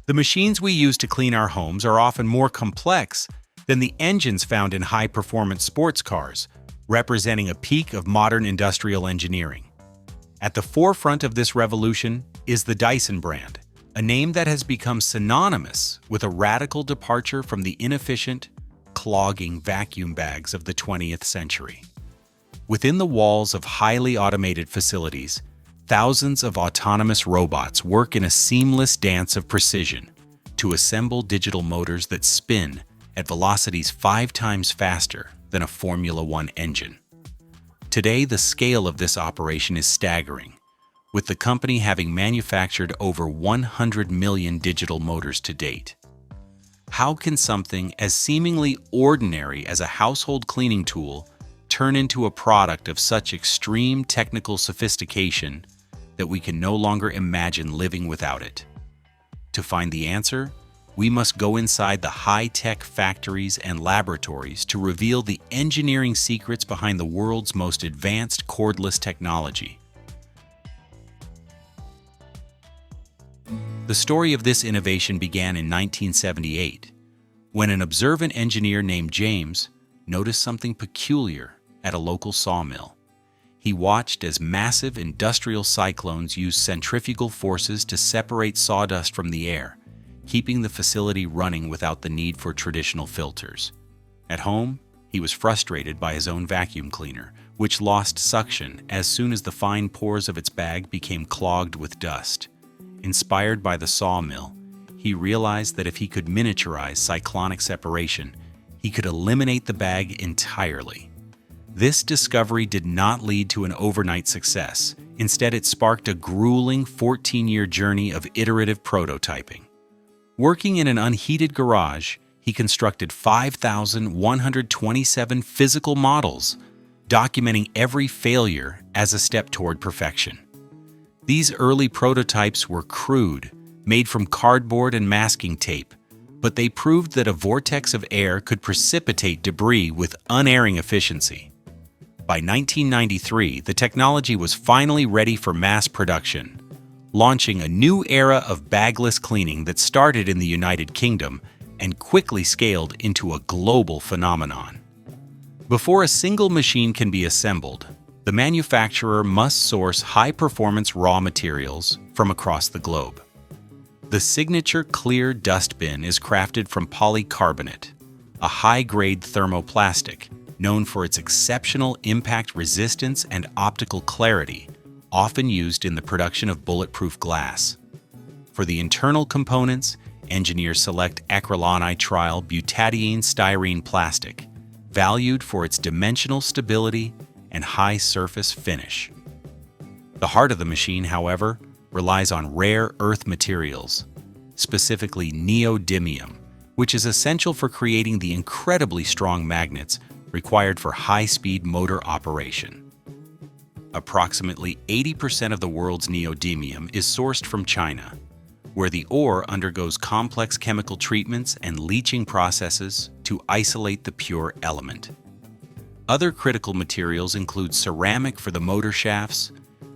The machines we use to clean our homes are often more complex than the engines found in high-performance sports cars, representing a peak of modern industrial engineering. At the forefront of this revolution is the Dyson brand, a name that has become synonymous with a radical departure from the inefficient, clogging vacuum bags of the 20th century. Within the walls of highly automated facilities, thousands of autonomous robots work in a seamless dance of precision to assemble digital motors that spin at velocities 5 times faster than a Formula One engine. Today, the scale of this operation is staggering, with the company having manufactured over 100 million digital motors to date. How can something as seemingly ordinary as a household cleaning tool turn into a product of such extreme technical sophistication that we can no longer imagine living without it? To find the answer, we must go inside the high-tech factories and laboratories to reveal the engineering secrets behind the world's most advanced cordless technology. The story of this innovation began in 1978, when an observant engineer named James noticed something peculiar at a local sawmill. He watched as massive industrial cyclones used centrifugal forces to separate sawdust from the air, keeping the facility running without the need for traditional filters. At home, he was frustrated by his own vacuum cleaner, which lost suction as soon as the fine pores of its bag became clogged with dust. Inspired by the sawmill, he realized that if he could miniaturize cyclonic separation, he could eliminate the bag entirely. This discovery did not lead to an overnight success. Instead, it sparked a grueling 14-year journey of iterative prototyping. Working in an unheated garage, he constructed 5,127 physical models, documenting every failure as a step toward perfection. These early prototypes were crude, made from cardboard and masking tape, but they proved that a vortex of air could precipitate debris with unerring efficiency. By 1993, the technology was finally ready for mass production, launching a new era of bagless cleaning that started in the United Kingdom and quickly scaled into a global phenomenon. Before a single machine can be assembled, the manufacturer must source high-performance raw materials from across the globe. The signature clear dustbin is crafted from polycarbonate, a high-grade thermoplastic known for its exceptional impact resistance and optical clarity, often used in the production of bulletproof glass. For the internal components, engineers select acrylonitrile butadiene styrene plastic, valued for its dimensional stability and high surface finish. The heart of the machine, however, relies on rare earth materials, specifically neodymium, which is essential for creating the incredibly strong magnets required for high-speed motor operation. Approximately 80% of the world's neodymium is sourced from China, where the ore undergoes complex chemical treatments and leaching processes to isolate the pure element. Other critical materials include ceramic for the motor shafts,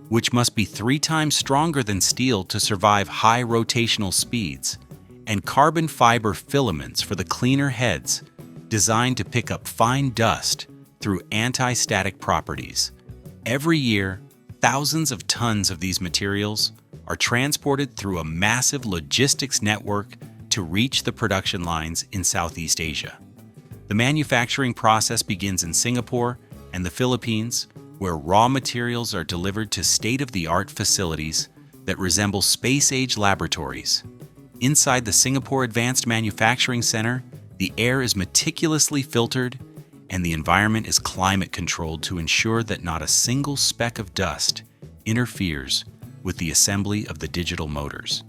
which must be 3 times stronger than steel to survive high rotational speeds, and carbon fiber filaments for the cleaner heads, designed to pick up fine dust through anti-static properties. Every year, thousands of tons of these materials are transported through a massive logistics network to reach the production lines in Southeast Asia. The manufacturing process begins in Singapore and the Philippines, where raw materials are delivered to state-of-the-art facilities that resemble space-age laboratories. Inside the Singapore Advanced Manufacturing Center, the air is meticulously filtered and the environment is climate-controlled to ensure that not a single speck of dust interferes with the assembly of the digital motors.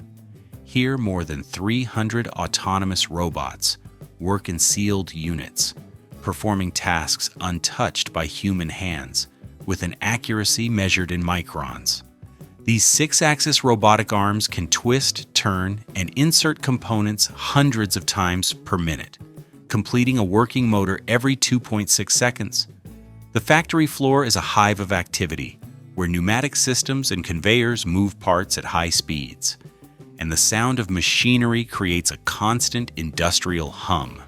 Here, more than 300 autonomous robots work in sealed units, performing tasks untouched by human hands, with an accuracy measured in microns. These 6-axis robotic arms can twist, turn, and insert components hundreds of times per minute, completing a working motor every 2.6 seconds. The factory floor is a hive of activity, where pneumatic systems and conveyors move parts at high speeds. and the sound of machinery creates a constant industrial hum.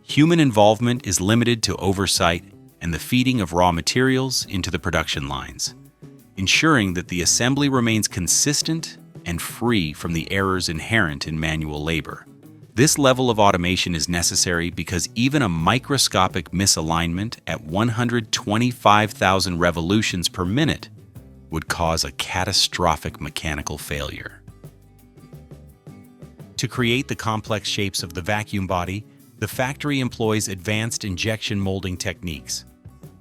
Human involvement is limited to oversight and the feeding of raw materials into the production lines, ensuring that the assembly remains consistent and free from the errors inherent in manual labor. This level of automation is necessary because even a microscopic misalignment at 125,000 revolutions per minute would cause a catastrophic mechanical failure. To create the complex shapes of the vacuum body, the factory employs advanced injection molding techniques.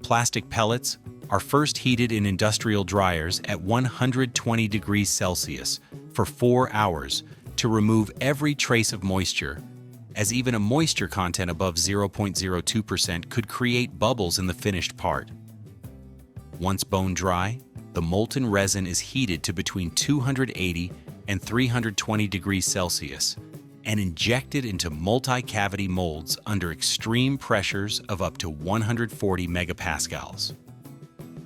Plastic pellets are first heated in industrial dryers at 120 degrees Celsius for 4 hours to remove every trace of moisture, as even a moisture content above 0.02% could create bubbles in the finished part. Once bone dry, the molten resin is heated to between 280 and 320 degrees Celsius and injected into multi-cavity molds under extreme pressures of up to 140 megapascals.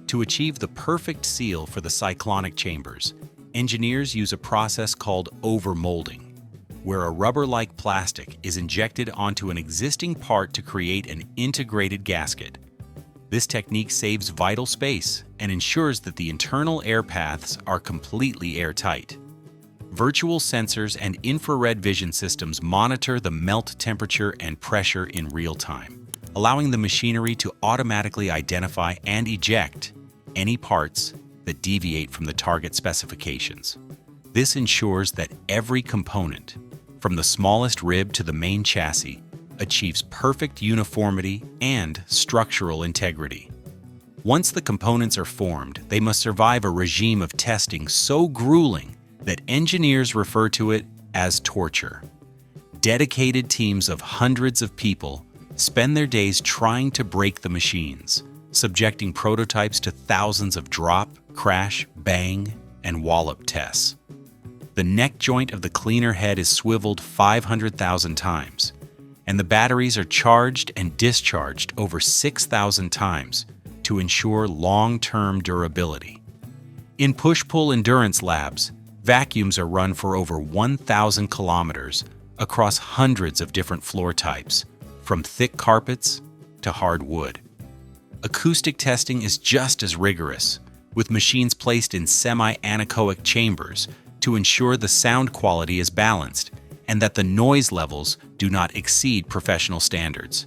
To achieve the perfect seal for the cyclonic chambers, engineers use a process called overmolding, where a rubber-like plastic is injected onto an existing part to create an integrated gasket. This technique saves vital space and ensures that the internal air paths are completely airtight. Virtual sensors and infrared vision systems monitor the melt temperature and pressure in real time, allowing the machinery to automatically identify and eject any parts that deviate from the target specifications. This ensures that every component, from the smallest rib to the main chassis, achieves perfect uniformity and structural integrity. Once the components are formed, they must survive a regime of testing so grueling that engineers refer to it as torture. Dedicated teams of hundreds of people spend their days trying to break the machines, subjecting prototypes to thousands of drop, crash, bang, and wallop tests. The neck joint of the cleaner head is swiveled 500,000 times, and the batteries are charged and discharged over 6,000 times to ensure long-term durability. In push-pull endurance labs, vacuums are run for over 1,000 kilometers across hundreds of different floor types, from thick carpets to hard wood. Acoustic testing is just as rigorous, with machines placed in semi-anechoic chambers to ensure the sound quality is balanced and that the noise levels do not exceed professional standards.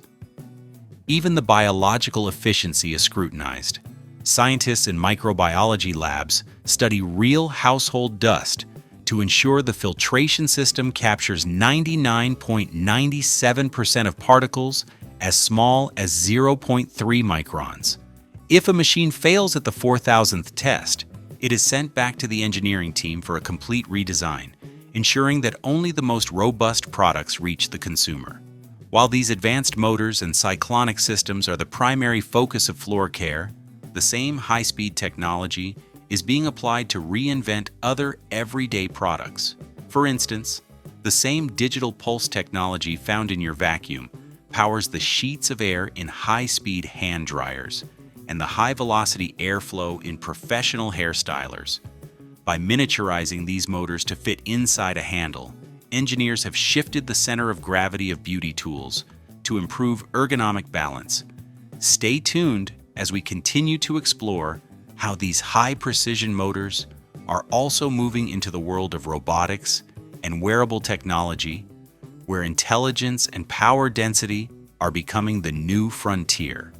Even the biological efficiency is scrutinized. Scientists in microbiology labs study real household dust to ensure the filtration system captures 99.97% of particles as small as 0.3 microns. If a machine fails at the 4,000th test, it is sent back to the engineering team for a complete redesign, ensuring that only the most robust products reach the consumer. While these advanced motors and cyclonic systems are the primary focus of floor care, the same high-speed technology is being applied to reinvent other everyday products. For instance, the same digital pulse technology found in your vacuum powers the sheets of air in high-speed hand dryers and the high-velocity airflow in professional hairstylers. By miniaturizing these motors to fit inside a handle, engineers have shifted the center of gravity of beauty tools to improve ergonomic balance. Stay tuned as we continue to explore how these high-precision motors are also moving into the world of robotics and wearable technology, where intelligence and power density are becoming the new frontier.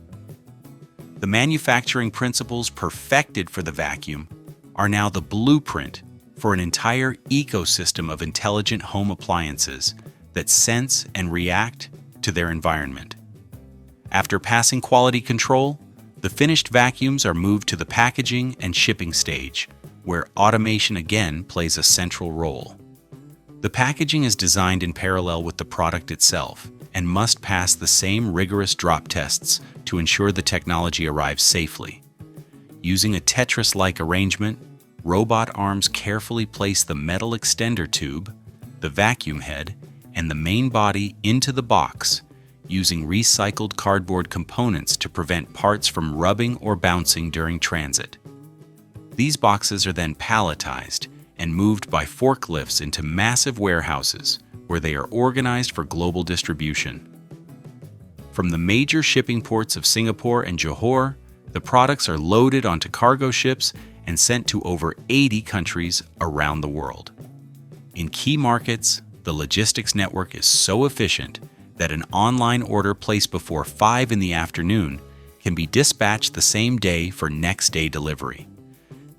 The manufacturing principles perfected for the vacuum are now the blueprint for an entire ecosystem of intelligent home appliances that sense and react to their environment. After passing quality control, the finished vacuums are moved to the packaging and shipping stage, where automation again plays a central role. The packaging is designed in parallel with the product itself and must pass the same rigorous drop tests to ensure the technology arrives safely. Using a Tetris-like arrangement, robot arms carefully place the metal extender tube, the vacuum head, and the main body into the box, using recycled cardboard components to prevent parts from rubbing or bouncing during transit. These boxes are then palletized and moved by forklifts into massive warehouses where they are organized for global distribution. From the major shipping ports of Singapore and Johor, the products are loaded onto cargo ships and sent to over 80 countries around the world. In key markets, the logistics network is so efficient that an online order placed before 5 in the afternoon can be dispatched the same day for next-day delivery.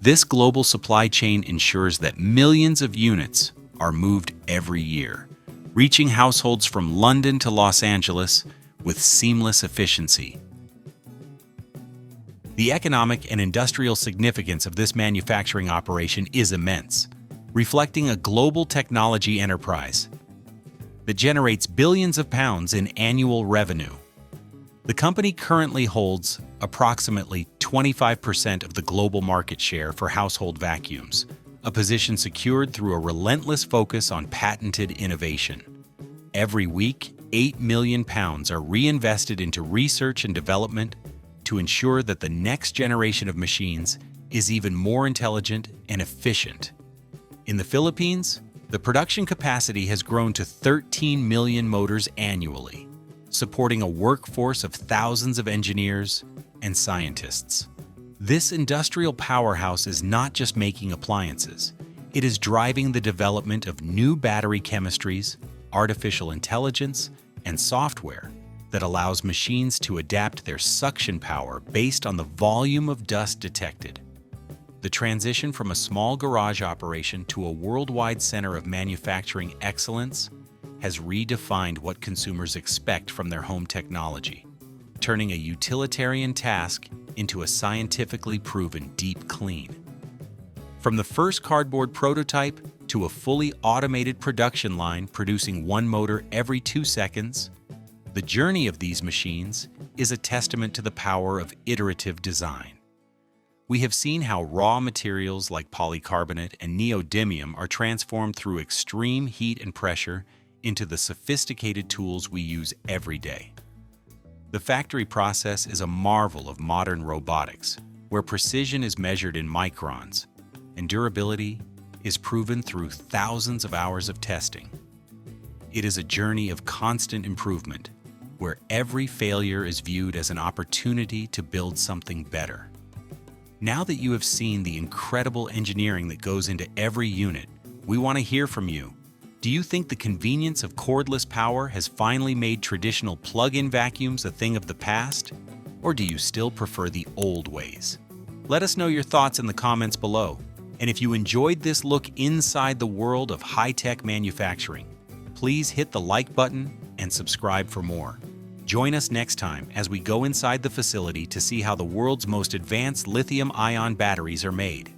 This global supply chain ensures that millions of units are moved every year, reaching households from London to Los Angeles with seamless efficiency. The economic and industrial significance of this manufacturing operation is immense, reflecting a global technology enterprise that generates billions of pounds in annual revenue. The company currently holds approximately 25% of the global market share for household vacuums, a position secured through a relentless focus on patented innovation. Every week, £8 million are reinvested into research and development to ensure that the next generation of machines is even more intelligent and efficient. In the Philippines, the production capacity has grown to 13 million motors annually, supporting a workforce of thousands of engineers and scientists. This industrial powerhouse is not just making appliances, it is driving the development of new battery chemistries, artificial intelligence, and software that allows machines to adapt their suction power based on the volume of dust detected. The transition from a small garage operation to a worldwide center of manufacturing excellence has redefined what consumers expect from their home technology, turning a utilitarian task into a scientifically proven deep clean. From the first cardboard prototype to a fully automated production line producing one motor every 2 seconds, the journey of these machines is a testament to the power of iterative design. We have seen how raw materials like polycarbonate and neodymium are transformed through extreme heat and pressure into the sophisticated tools we use every day. The factory process is a marvel of modern robotics, where precision is measured in microns and durability is proven through thousands of hours of testing. It is a journey of constant improvement, where every failure is viewed as an opportunity to build something better. Now that you have seen the incredible engineering that goes into every unit, we want to hear from you. Do you think the convenience of cordless power has finally made traditional plug-in vacuums a thing of the past? Or do you still prefer the old ways? Let us know your thoughts in the comments below. And if you enjoyed this look inside the world of high-tech manufacturing, please hit the like button and subscribe for more. Join us next time as we go inside the facility to see how the world's most advanced lithium-ion batteries are made.